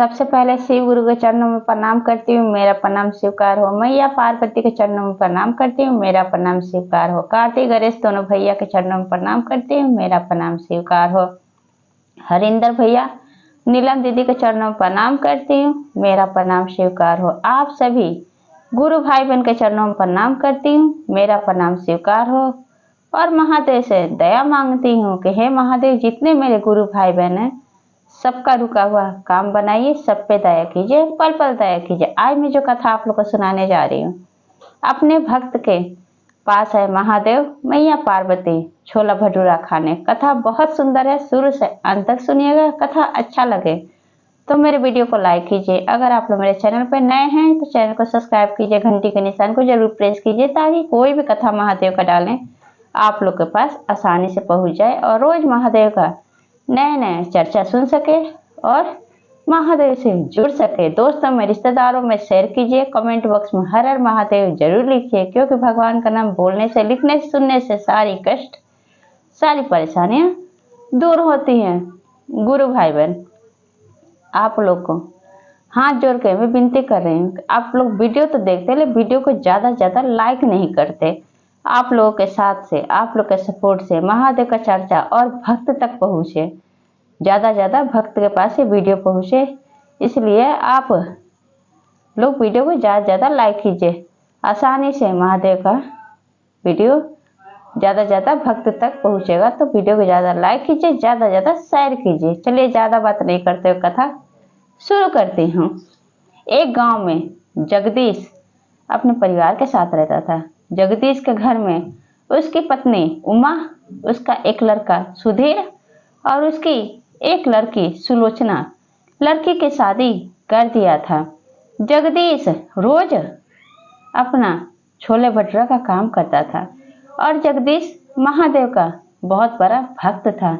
सबसे पहले शिव गुरु के चरणों में प्रणाम करती हूँ, मेरा प्रणाम स्वीकार हो। मैया पार्वती के चरणों में प्रणाम करती हूँ, मेरा प्रणाम स्वीकार हो। कार्तिक गणेश दोनों भैया के चरणों में प्रणाम करती हूँ, मेरा प्रणाम स्वीकार हो। हरिंदर भैया, नीलम दीदी के चरणों में प्रणाम करती हूँ, मेरा प्रणाम स्वीकार हो। आप सभी गुरु भाई बहन के चरणों में प्रणाम करती हूँ, मेरा प्रणाम स्वीकार हो। और महादेव से दया मांगती हूँ कि हे महादेव, जितने मेरे गुरु भाई बहन हैं सबका रुका हुआ काम बनाइए, सब पे दया कीजिए, पल पल दया कीजिए। आज मैं जो कथा आप लोग को सुनाने जा रही हूँ, अपने भक्त के पास है महादेव, मैया पार्वती छोला भटूरा खाने। कथा बहुत सुंदर है, शुरू से अंत तक सुनिएगा। कथा अच्छा लगे तो मेरे वीडियो को लाइक कीजिए। अगर आप लोग मेरे चैनल पर नए हैं तो चैनल को सब्सक्राइब कीजिए, घंटी के निशान को जरूर प्रेस कीजिए, ताकि कोई भी कथा महादेव का डालें आप लोग के पास आसानी से पहुंच जाए और रोज महादेव का नए नए चर्चा सुन सके और महादेव से जुड़ सके। दोस्तों में, रिश्तेदारों में शेयर कीजिए। कमेंट बॉक्स में हर हर महादेव जरूर लिखिए, क्योंकि भगवान का नाम बोलने से, लिखने से, सुनने से सारी कष्ट, सारी परेशानियां दूर होती हैं। गुरु भाई बहन, आप लोग को हाथ जोड़ के मैं विनती कर रही हूँ, आप लोग वीडियो तो देखते, लेकिन वीडियो को ज्यादा लाइक नहीं करते। आप लोगों के साथ से, आप लोग के सपोर्ट से महादेव का चर्चा और भक्त तक पहुँचे, ज्यादा भक्त के पास ये वीडियो पहुँचे। इसलिए आप लोग वीडियो को ज्यादा लाइक कीजिए, आसानी से महादेव का वीडियो ज्यादा भक्त तक पहुँचेगा। तो वीडियो को ज्यादा लाइक कीजिए, ज्यादा शेयर कीजिए। चलिए ज्यादा बात नहीं करते हुए कथा शुरू करती हूँ। एक गांव में जगदीश अपने परिवार के साथ रहता था। जगदीश के घर में उसकी पत्नी उमा, उसका एक लड़का सुधीर और उसकी एक लड़की सुलोचना। लड़की की शादी कर दिया था। जगदीश रोज अपना छोले भटूरा का काम करता था और जगदीश महादेव का बहुत बड़ा भक्त था।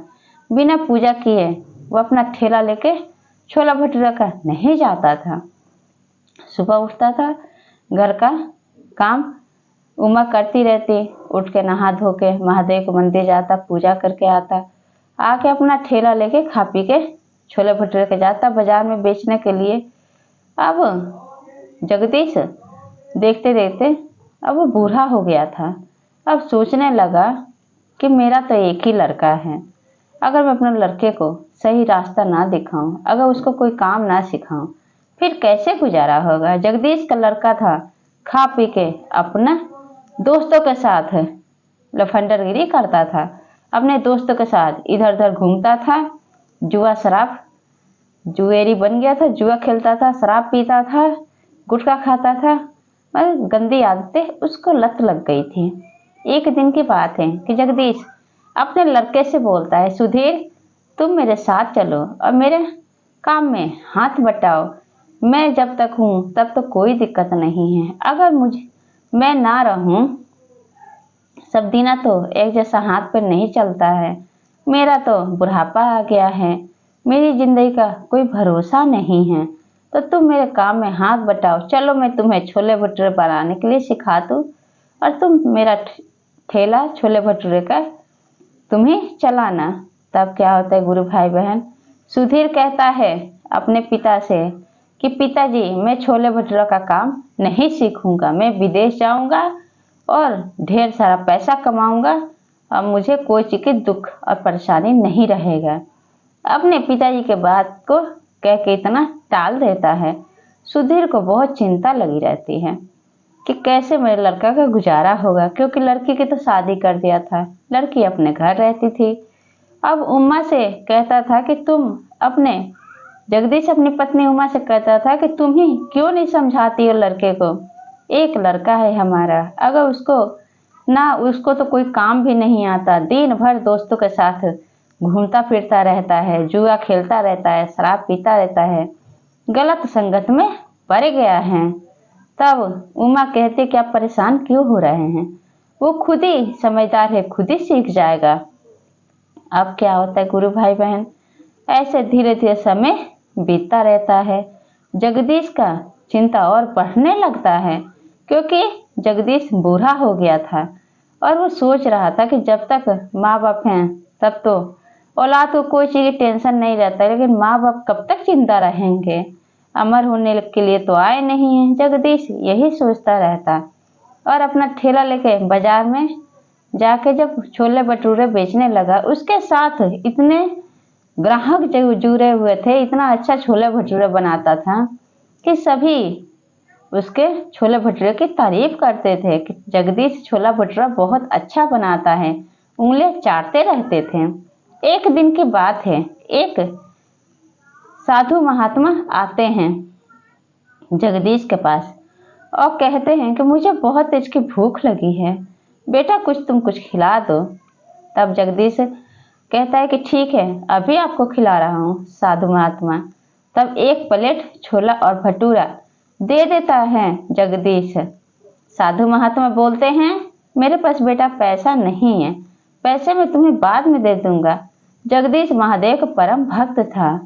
बिना पूजा किए वो अपना ठेला लेके छोला भटूरा का नहीं जाता था। सुबह उठता था, घर का काम उमा करती रहती, उठ के नहा धो के महादेव को मंदिर जाता, पूजा करके आता, आके अपना ठेला लेके खा पी के छोले भटूरे के जाता बाजार में बेचने के लिए। अब जगदीश देखते देखते अब वो बूढ़ा हो गया था। अब सोचने लगा कि मेरा तो एक ही लड़का है, अगर मैं अपने लड़के को सही रास्ता ना दिखाऊं, अगर उसको कोई काम ना सिखाऊं, फिर कैसे गुजारा होगा। जगदीश का लड़का था, खा पी के अपना दोस्तों के साथ लफंडरगिरी करता था, अपने दोस्तों के साथ इधर उधर घूमता था, जुआ शराब जुएरी बन गया था, जुआ खेलता था, शराब पीता था, गुटखा खाता था और गंदी आदतें उसको लत लग गई थी। एक दिन की बात है कि जगदीश अपने लड़के से बोलता है, सुधीर तुम मेरे साथ चलो और मेरे काम में हाथ बटाओ। मैं जब तक हूँ तब तो कोई दिक्कत नहीं है, अगर मैं ना रहूँ, सब दिना तो एक जैसा हाथ पर नहीं चलता है, मेरा तो बुढ़ापा आ गया है, मेरी जिंदगी का कोई भरोसा नहीं है, तो तुम मेरे काम में हाथ बटाओ। चलो मैं तुम्हें छोले भटूरे बनाने के लिए सिखा दूँ और तुम मेरा ठेला छोले भटूरे का तुम्हें चलाना। तब क्या होता है गुरु भाई बहन, सुधीर कहता है अपने पिता से कि पिताजी, मैं छोले भटूरा का काम नहीं सीखूंगा, मैं विदेश जाऊंगा और ढेर सारा पैसा कमाऊंगा और मुझे कोई चीज की दुख और परेशानी नहीं रहेगा। अपने पिताजी के बात को कह के इतना टाल देता है। सुधीर को बहुत चिंता लगी रहती है कि कैसे मेरे लड़का का गुजारा होगा, क्योंकि लड़की की तो शादी कर दिया था, लड़की अपने घर रहती थी। अब उमा से कहता था कि तुम अपने जगदीश अपनी पत्नी उमा से कहता था कि तुम ही क्यों नहीं समझाती हो लड़के को, एक लड़का है हमारा, अगर उसको तो कोई काम भी नहीं आता, दिन भर दोस्तों के साथ घूमता फिरता रहता है, जुआ खेलता रहता है, शराब पीता रहता है, गलत संगत में पड़ गया है। तब उमा कहते कि आप परेशान क्यों हो रहे हैं, वो खुद ही समझदार है, खुद ही सीख जाएगा। अब क्या होता है गुरु भाई बहन, ऐसे धीरे धीरे समय बीतता रहता है। जगदीश का चिंता और बढ़ने लगता है, क्योंकि जगदीश बूढ़ा हो गया था और वो सोच रहा था कि जब तक माँ बाप हैं तब तो औलाद को कोई चीज़ की टेंशन नहीं रहता, लेकिन माँ बाप कब तक जिंदा रहेंगे, अमर होने के लिए तो आए नहीं हैं। जगदीश यही सोचता रहता और अपना ठेला लेके बाजार में जाके जब छोले भटूरे बेचने लगा, उसके साथ इतने ग्राहक जो जुड़े हुए थे, इतना अच्छा छोले भटूरे बनाता था कि सभी उसके छोले भटूरे की तारीफ करते थे कि जगदीश छोला भटूरा बहुत अच्छा बनाता है, उंगलियां चाटते रहते थे। एक दिन की बात है, एक साधु महात्मा आते हैं जगदीश के पास और कहते हैं कि मुझे बहुत तेज की भूख लगी है, बेटा कुछ खिला दो। तब जगदीश कहता है कि ठीक है, अभी आपको खिला रहा हूँ साधु महात्मा। तब एक प्लेट छोला और भटूरा दे देता है जगदीश। साधु महात्मा बोलते हैं, मेरे पास बेटा पैसा नहीं है, पैसे मैं तुम्हें बाद में दे दूंगा। जगदीश महादेव का परम भक्त था।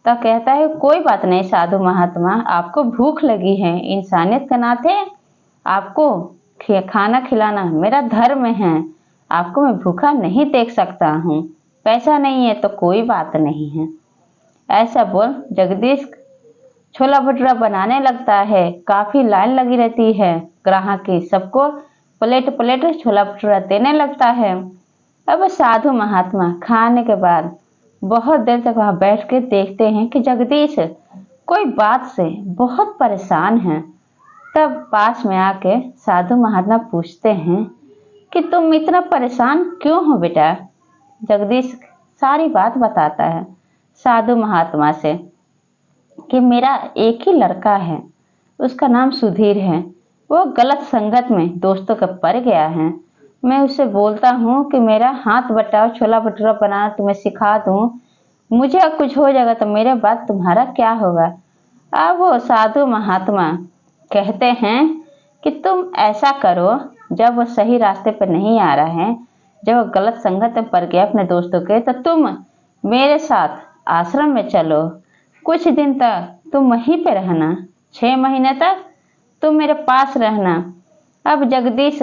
तो कहता है कोई बात नहीं साधु महात्मा, आपको भूख लगी है, इंसानियत के नाते आपको खाना खिलाना मेरा धर्म है, आपको मैं भूखा नहीं देख सकता हूँ, पैसा नहीं है तो कोई बात नहीं है। ऐसा बोल जगदीश छोला भटूरा बनाने लगता है। काफी लाइन लगी रहती है ग्राहक की, सबको प्लेट प्लेट छोला भटूरा देने लगता है। अब साधु महात्मा खाने के बाद बहुत देर तक वहां बैठ के देखते हैं कि जगदीश कोई बात से बहुत परेशान है। तब पास में आके साधु महात्मा पूछते हैं कि तुम इतना परेशान क्यों हो बेटा। जगदीश सारी बात बताता है साधु महात्मा से कि मेरा एक ही लड़का है, उसका नाम सुधीर है, वो गलत संगत में दोस्तों के पड़ गया है। मैं उससे बोलता हूँ कि मेरा हाथ बटाओ, छोला भटूरा बनाना तुम्हें सिखा दूँ, मुझे अब कुछ हो जाएगा तो मेरे बाद तुम्हारा क्या होगा। अब वो साधु महात्मा कहते हैं कि तुम ऐसा करो, जब वो सही रास्ते पर नहीं आ रहा है, जब वो गलत संगत में पड़ गया अपने दोस्तों के, तो तुम मेरे साथ आश्रम में चलो, कुछ दिन तक तुम वहीं पे रहना, 6 महीने तक तुम मेरे पास रहना। अब जगदीश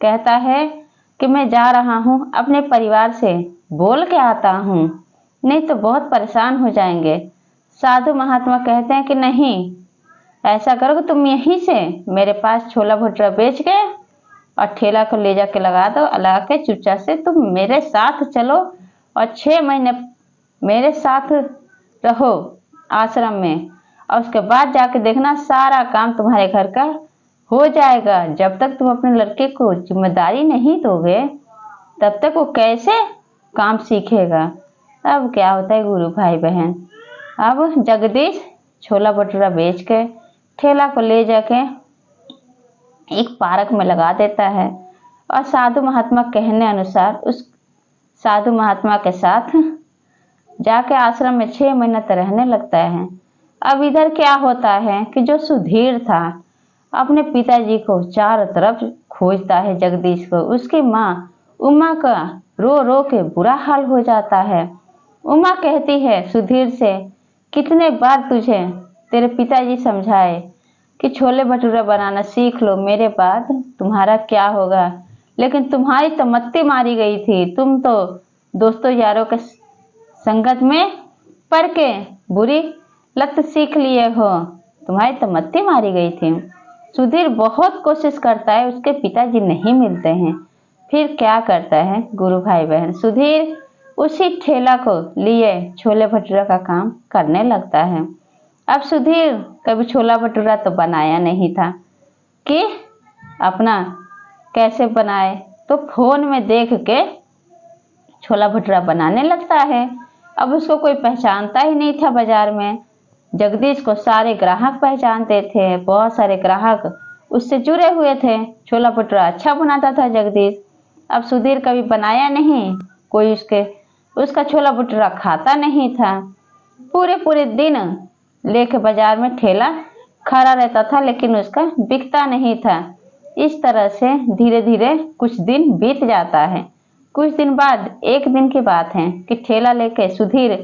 कहता है कि मैं जा रहा हूँ, अपने परिवार से बोल के आता हूँ, नहीं तो बहुत परेशान हो जाएंगे। साधु महात्मा कहते हैं कि नहीं, ऐसा करो कि तुम यहीं से मेरे पास छोला भटूरा बेच के और ठेला को ले जाके लगा दो, लगा के चुपचाप से तुम मेरे साथ चलो और 6 महीने मेरे साथ रहो आश्रम में, और उसके बाद जाके देखना सारा काम तुम्हारे घर का हो जाएगा। जब तक तुम अपने लड़के को जिम्मेदारी नहीं दोगे तब तक वो कैसे काम सीखेगा। अब क्या होता है गुरु भाई बहन, अब जगदीश छोला भटूरा बेच के ठेला को ले जाके एक पार्क में लगा देता है और साधु महात्मा कहने अनुसार उस साधु महात्मा के साथ जाके आश्रम में 6 महीने तक रहने लगता है। अब इधर क्या होता है कि जो सुधीर था अपने पिताजी को चारों तरफ खोजता है जगदीश को। उसकी माँ उमा का रो रो के बुरा हाल हो जाता है। उमा कहती है सुधीर से, कितने बार तुझे तेरे पिताजी समझाए कि छोले भटूरे बनाना सीख लो, मेरे बाद तुम्हारा क्या होगा, लेकिन तुम्हारी तो मत्ती मारी गई थी, तुम तो दोस्तों यारों के संगत में पड़ के बुरी लत सीख लिए हो, तुम्हारी तो मत्ती मारी गई थी। सुधीर बहुत कोशिश करता है, उसके पिताजी नहीं मिलते हैं। फिर क्या करता है गुरु भाई बहन, सुधीर उसी ठेला को लिए छोले भटूरा का काम करने लगता है। अब सुधीर कभी छोला भटूरा तो बनाया नहीं था कि अपना कैसे बनाए, तो फोन में देख के छोला भटूरा बनाने लगता है। अब उसको कोई पहचानता ही नहीं था बाजार में। जगदीश को सारे ग्राहक पहचानते थे, बहुत सारे ग्राहक उससे जुड़े हुए थे। छोला भटूरा अच्छा बनाता था जगदीश। अब सुधीर कभी बनाया नहीं, कोई उसका छोला भटूरा खाता नहीं था। पूरे पूरे दिन लेके बाजार में ठेला खड़ा रहता था, लेकिन उसका बिकता नहीं था। इस तरह से धीरे धीरे कुछ दिन बीत जाता है। कुछ दिन बाद एक दिन की बात है कि ठेला लेके सुधीर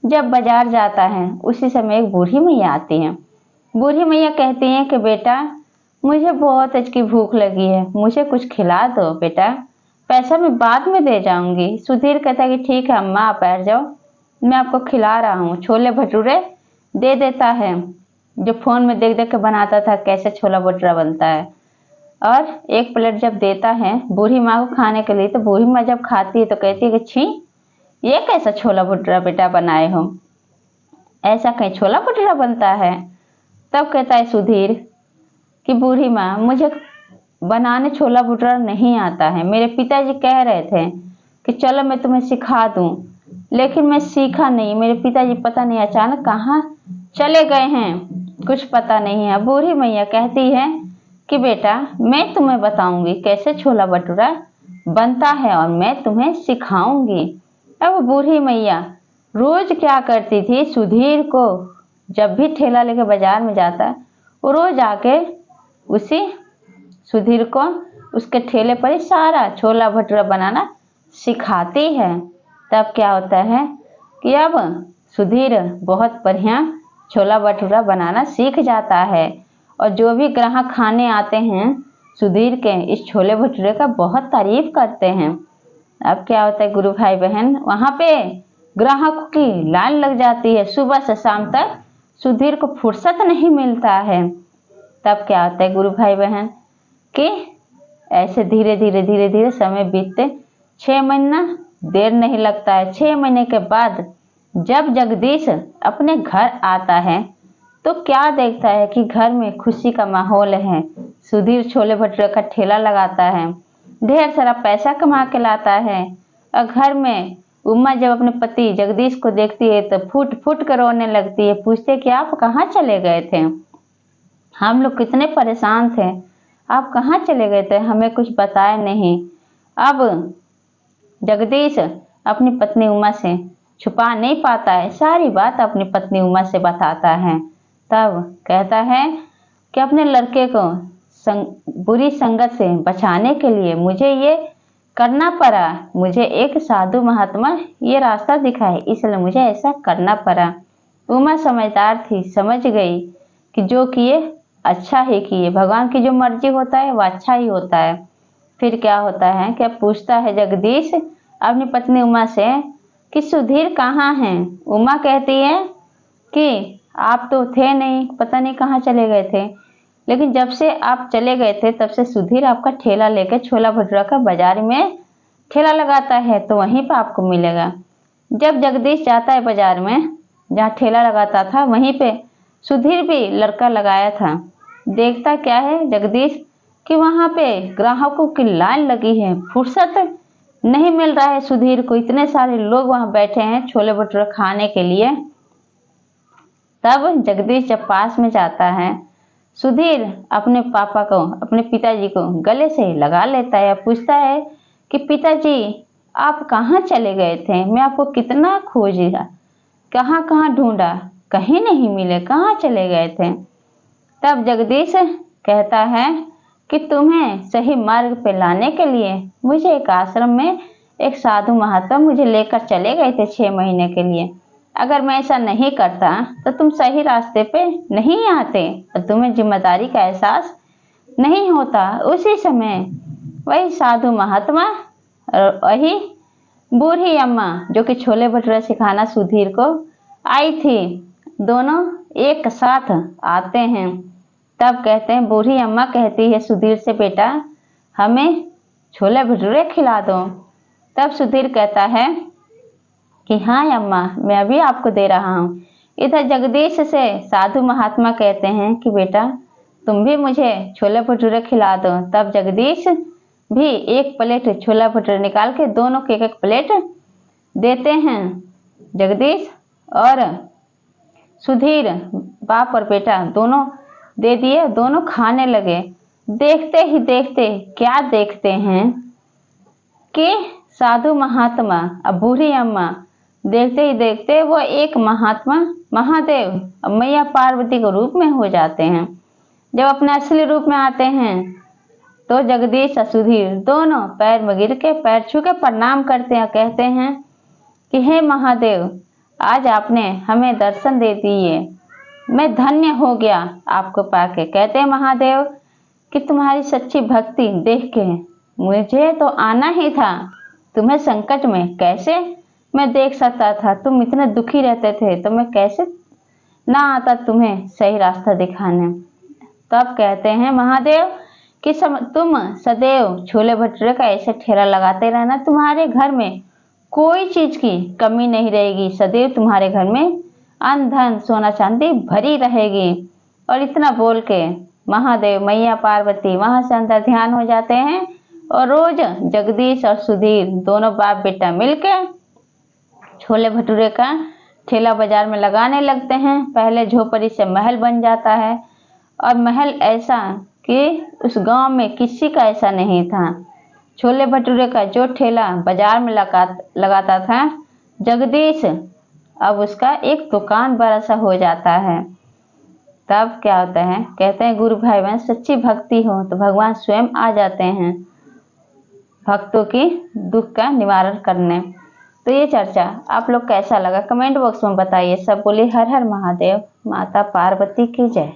जब बाजार जाता है, उसी समय एक बूढ़ी मैया आती है। बूढ़ी मैया कहती हैं कि बेटा मुझे बहुत तेज की भूख लगी है, मुझे कुछ खिला दो बेटा। पैसा मैं बाद में दे जाऊंगी। सुधीर कहता है कि ठीक है अम्मा, आप बैठ जाओ, मैं आपको खिला रहा हूँ। छोले भटूरे दे देता है, जो फोन में देख देख के बनाता था कैसे छोला भटूरा बनता है। और एक प्लेट जब देता है बूढ़ी माँ को खाने के लिए, तो बूढ़ी माँ जब खाती है तो कहती है कि छी, ये कैसा छोला भटूरा बेटा बनाए हो, ऐसा कहीं छोला भटूरा बनता है। तब कहता है सुधीर कि बूढ़ी माँ, मुझे बनाने छोला भटूरा नहीं आता है। मेरे पिताजी कह रहे थे कि चलो मैं तुम्हें सिखा दूं, लेकिन मैं सीखा नहीं। मेरे पिताजी पता नहीं अचानक कहाँ चले गए हैं, कुछ पता नहीं है। बूढ़ी मैया कहती है कि बेटा मैं तुम्हें बताऊंगी कैसे छोला भटूरा बनता है और मैं तुम्हें सिखाऊंगी। अब बूढ़ी मैया रोज क्या करती थी, सुधीर को जब भी ठेला लेके बाजार में जाता वो रोज आके उसी सुधीर को उसके ठेले पर ही सारा छोला भटूरा बनाना सिखाती है। तब क्या होता है कि अब सुधीर बहुत बढ़िया छोला भटूरा बनाना सीख जाता है, और जो भी ग्राहक खाने आते हैं सुधीर के इस छोले भटूरे का बहुत तारीफ करते हैं। अब क्या होता है गुरु भाई बहन, वहाँ पे ग्राहकों की लाइन लग जाती है। सुबह से शाम तक सुधीर को फुर्सत नहीं मिलता है। तब क्या होता है गुरु भाई बहन कि ऐसे धीरे धीरे समय बीतते 6 महीना देर नहीं लगता है। 6 महीने के बाद जब जगदीश अपने घर आता है तो क्या देखता है कि घर में खुशी का माहौल है। सुधीर छोले भटूरे का ठेला लगाता है, ढेर सारा पैसा कमा के लाता है। और घर में उमा जब अपने पति जगदीश को देखती है तो फूट फूट कर रोने लगती है, पूछते कि आप कहाँ चले गए थे, हम लोग कितने परेशान थे, आप कहाँ चले गए थे, हमें कुछ बताया नहीं। अब जगदीश अपनी पत्नी उमा से छुपा नहीं पाता है, सारी बात अपनी पत्नी उमा से बताता है। तब कहता है कि अपने लड़के को बुरी संगत से बचाने के लिए मुझे ये करना पड़ा, मुझे एक साधु महात्मा ये रास्ता दिखाए, इसलिए मुझे ऐसा करना पड़ा। उमा समझदार थी, समझ गई कि जो किए अच्छा ही किए, भगवान की जो मर्जी होता है वह अच्छा ही होता है। फिर क्या होता है कि अब पूछता है जगदीश अपनी पत्नी उमा से कि सुधीर कहाँ हैं। उमा कहती है कि आप तो थे नहीं, पता नहीं कहाँ चले गए थे, लेकिन जब से आप चले गए थे तब से सुधीर आपका ठेला लेकर छोला भटूरा का बाजार में ठेला लगाता है, तो वहीं पर आपको मिलेगा। जब जगदीश जाता है बाजार में जहाँ ठेला लगाता था वहीं पे सुधीर भी लड़का लगाया था। देखता क्या है जगदीश कि वहाँ पे ग्राहकों की लाइन लगी है, फुर्सत नहीं मिल रहा है सुधीर को, इतने सारे लोग वहाँ बैठे हैं छोले भटूरे खाने के लिए। तब जगदीश जब पास में जाता है सुधीर अपने पापा को, अपने पिताजी को गले से लगा लेता है, पूछता है कि पिताजी आप कहाँ चले गए थे, मैं आपको कितना खोजा, कहाँ कहाँ ढूंढा, कहीं नहीं मिले, कहाँ चले गए थे। तब जगदीश कहता है कि तुम्हें सही मार्ग पे लाने के लिए मुझे एक आश्रम में एक साधु महात्मा मुझे लेकर चले गए थे 6 महीने के लिए। अगर मैं ऐसा नहीं करता तो तुम सही रास्ते पे नहीं आते और तुम्हें जिम्मेदारी का एहसास नहीं होता। उसी समय वही साधु महात्मा और वही बूढ़ी अम्मा जो कि छोले भटूरे सिखाना सुधीर को आई थी, दोनों एक साथ आते हैं। तब कहते हैं बूढ़ी अम्मा कहती है सुधीर से बेटा हमें छोले भटूरे खिला दो। तब सुधीर कहता है कि हाँ अम्मा मैं अभी आपको दे रहा हूँ। इधर जगदीश से साधु महात्मा कहते हैं कि बेटा तुम भी मुझे छोले भटूरे खिला दो। तब जगदीश भी एक प्लेट छोला भटूरे निकाल के दोनों के एक प्लेट देते हैं। जगदीश और सुधीर बाप और बेटा दोनों दे दिए, दोनों खाने लगे। देखते ही देखते क्या देखते हैं कि साधु महात्मा और बूढ़ी अम्मा देखते ही देखते वो एक महात्मा महादेव और मैया पार्वती के रूप में हो जाते हैं। जब अपने असली रूप में आते हैं तो जगदीश और सुधीर दोनों पैर में गिर के पैर छू के प्रणाम करते हैं, कहते हैं कि हे महादेव आज आपने हमें दर्शन दे दिए, मैं धन्य हो गया आपको पाके। कहते हैं महादेव कि तुम्हारी सच्ची भक्ति देख के मुझे तो आना ही था, तुम्हें संकट में कैसे मैं देख सकता था। तुम इतने दुखी रहते थे तो मैं कैसे ना आता तुम्हें सही रास्ता दिखाने। तब कहते हैं महादेव कि तुम सदैव छोले भटूरे का ऐसे ठेला लगाते रहना, तुम्हारे घर में कोई चीज की कमी नहीं रहेगी। सदैव तुम्हारे घर में अन्न धन सोना चांदी भरी रहेगी। और इतना बोल के महादेव मैया पार्वती वहां से अंदर ध्यान हो जाते हैं और रोज जगदीश और सुधीर दोनों बाप बेटा मिलके छोले भटूरे का ठेला बाजार में लगाने लगते हैं। पहले झोपड़ी से महल बन जाता है और महल ऐसा कि उस गांव में किसी का ऐसा नहीं था। छोले भटूरे का जो ठेला बाजार में लगाता था जगदीश, अब उसका एक दुकान बड़ा सा हो जाता है। तब क्या होता है, कहते हैं गुरु भाई बहन सच्ची भक्ति हो तो भगवान स्वयं आ जाते हैं भक्तों की दुख का निवारण करने। तो ये चर्चा आप लोग कैसा लगा कमेंट बॉक्स में बताइए। सब बोलिए हर हर महादेव, माता पार्वती की जय।